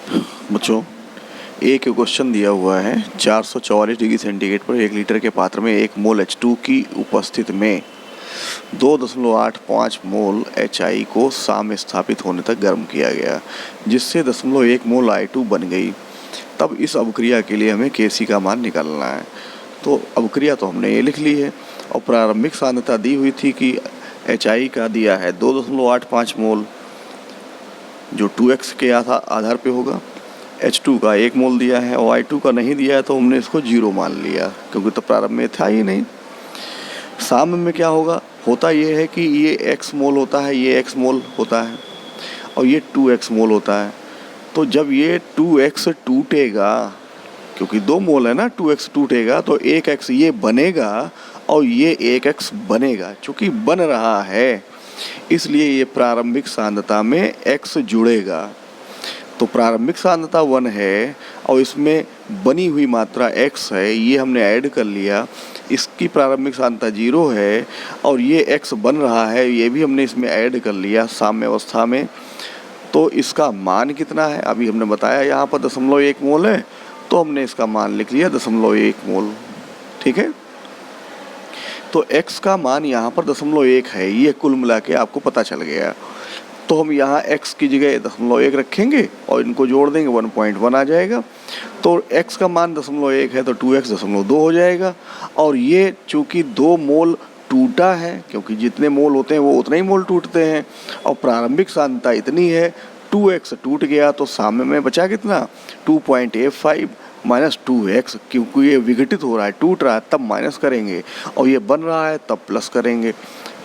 बच्चों, एक क्वेश्चन दिया हुआ है 444 डिग्री सेंटीग्रेड पर 1 लीटर के पात्र में 1 मोल H2 की उपस्थिति में 2.85 मोल HI को साम्य स्थापित होने तक गर्म किया गया, जिससे 0.1 मोल I2 बन गई। तब इस अभिक्रिया के लिए हमें Kc का मान निकालना है। तो अभिक्रिया तो हमने ये लिख ली है और प्रारंभिक सांद्रता दी हुई थी कि HI का दिया है 2.85 मोल, जो 2x के आधार पे होगा। H2 का 1 मोल दिया है और I2 का नहीं दिया है, तो हमने इसको 0 मान लिया, क्योंकि तो प्रारंभ में था ही नहीं। साम्य में क्या होगा, होता ये है कि ये x मोल होता है, ये x मोल होता है और ये 2x मोल होता है। तो जब ये 2x टूटेगा, क्योंकि 2 मोल है ना, 2x टूटेगा तो 1x ये बनेगा और ये 1x बनेगा। चूँकि बन रहा है इसलिए ये प्रारंभिक सांद्रता में x जुड़ेगा। तो प्रारंभिक सांद्रता 1 है और इसमें बनी हुई मात्रा x है, ये हमने ऐड कर लिया। इसकी प्रारंभिक सांद्रता 0 है और ये x बन रहा है, ये भी हमने इसमें ऐड कर लिया साम्य अवस्था में। तो इसका मान कितना है, अभी हमने बताया यहाँ पर 0.1 मोल है, तो हमने इसका मान लिख लिया 0.1 मोल। ठीक है, तो x का मान यहाँ पर 0.1 है, ये कुल मिला के आपको पता चल गया। तो हम यहाँ x की जगह 0.1 रखेंगे और इनको जोड़ देंगे, 1.1 आ जाएगा। तो x का मान 0.1 है तो 2x 0.2 हो जाएगा। और ये चूँकि 2 मोल टूटा है, क्योंकि जितने मोल होते हैं वो उतने ही मोल टूटते हैं, और प्रारंभिक सांद्रता इतनी है, 2x टूट गया तो साम्य में बचा कितना, 2.85 माइनस 2x, क्योंकि ये विघटित हो रहा है, टूट रहा है, तब माइनस करेंगे, और ये बन रहा है तब प्लस करेंगे।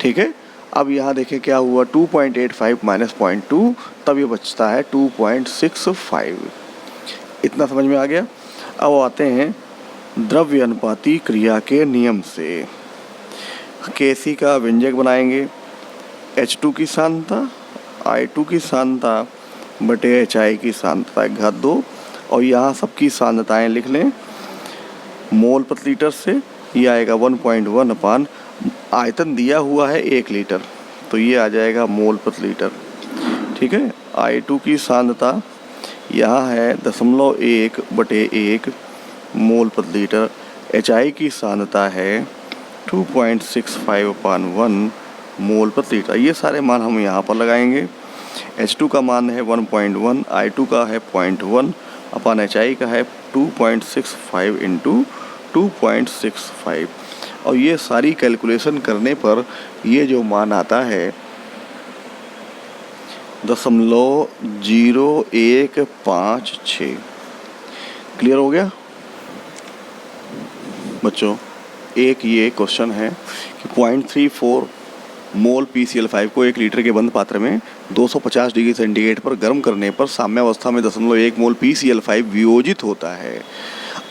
ठीक है, अब यहाँ देखें क्या हुआ, 2.85 माइनस 0.2, तब ये बचता है 2.65। इतना समझ में आ गया। अब आते हैं द्रव्य अनुपाती क्रिया के नियम से। Kc का व्यंजक बनाएंगे, H2 की सांद्रता, I2 की सांद्रता बटे HI की सांद्रता घात 2, और यहाँ सबकी सांद्रताएं लिख लें मोल प्रति लीटर से। ये आएगा 1.1 अपान आयतन दिया हुआ है 1 लीटर, तो ये आ जाएगा मोल प्रति लीटर। ठीक है, I2 की सांद्रता यहाँ है 0.1 बटे 1 मोल प्रति लीटर। HI की सांद्रता है 2.65 अपान 1 मोल प्रति लीटर। ये सारे मान हम यहाँ पर लगाएंगे। H2 का मान है 1.1, I2 का है 0.1 अपान HI का है 2.65 इंटू 2.65, और ये सारी कैलकुलेशन करने पर ये जो मान आता है 0.0156। क्लियर हो गया बच्चों। एक ये क्वेश्चन है कि 0.34 मोल PCl5 को 1 लीटर के बंद पात्र में 250 डिग्री सेंटीग्रेड पर गर्म करने पर साम्यावस्था में 0.1 मोल PCl5 वियोजित होता है,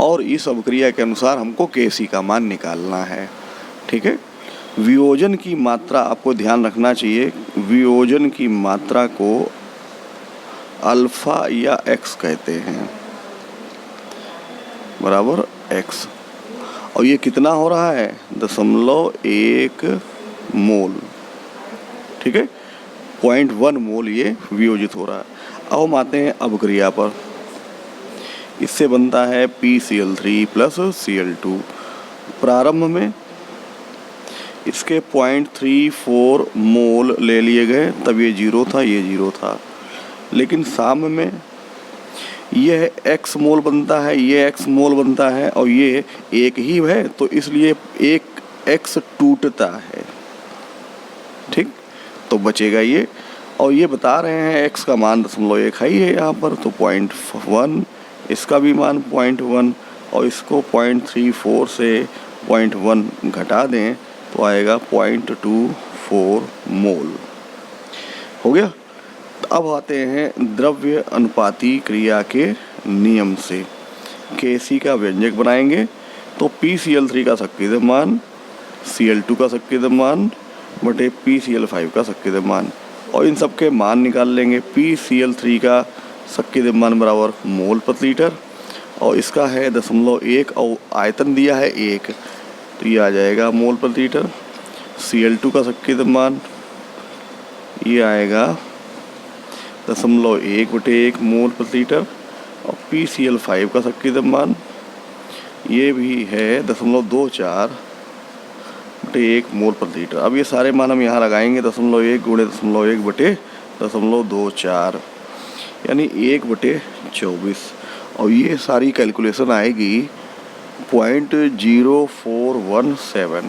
और इस अभिक्रिया के अनुसार हमको Kc का मान निकालना है। ठीक है, वियोजन की मात्रा आपको ध्यान रखना चाहिए, वियोजन की मात्रा को अल्फा या x कहते हैं, बराबर x। और ये कितना हो रहा है, 0.1 मोल। ठीक है, 0.1 मोल ये वियोजित हो रहा है। अब हम आते हैं अभिक्रिया पर। इससे बनता है PCl3 प्लस Cl2। प्रारंभ में इसके 0.34 मोल ले लिए गए, तब ये 0 था, ये 0 था। लेकिन साम्य में यह x मोल बनता है, ये x मोल बनता है, और ये एक ही है, तो इसलिए एक x टूटता है। ठीक, तो बचेगा ये, और ये बता रहे हैं x का मान 0.1 है यहाँ पर, तो 0.1, इसका भी मान 0.1, और इसको 0.34 से 0.1 घटा दें तो आएगा 0.24 मोल। हो गया। अब आते हैं द्रव्य अनुपाती क्रिया के नियम से। Kc का व्यंजक बनाएंगे तो PCl3 का शक्ति द्रव्यमान, Cl2 का शक्ति द्रव्यमान बटे PCl5 का शक्ति द्रव्यमान, और इन सब के मान निकाल लेंगे। PCl3 का शक्ति द्रव्यमान बराबर मोल प्रति लीटर, और इसका है 0.1 और आयतन दिया है 1, तो ये आ जाएगा मोल प्रति लीटर। Cl2 का शक्ति द्रव्यमान ये आएगा 0.1 बटे 1 मोल प्रति लीटर, और PCl5 का सक्रिय मान ये भी है 0.24/1 मोल प्रति लीटर। अब ये सारे मान हम यहाँ लगाएंगे 0.1 × 0.1/0.24 यानी 1/24 और ये सारी कैलकुलेशन आएगी 0.0417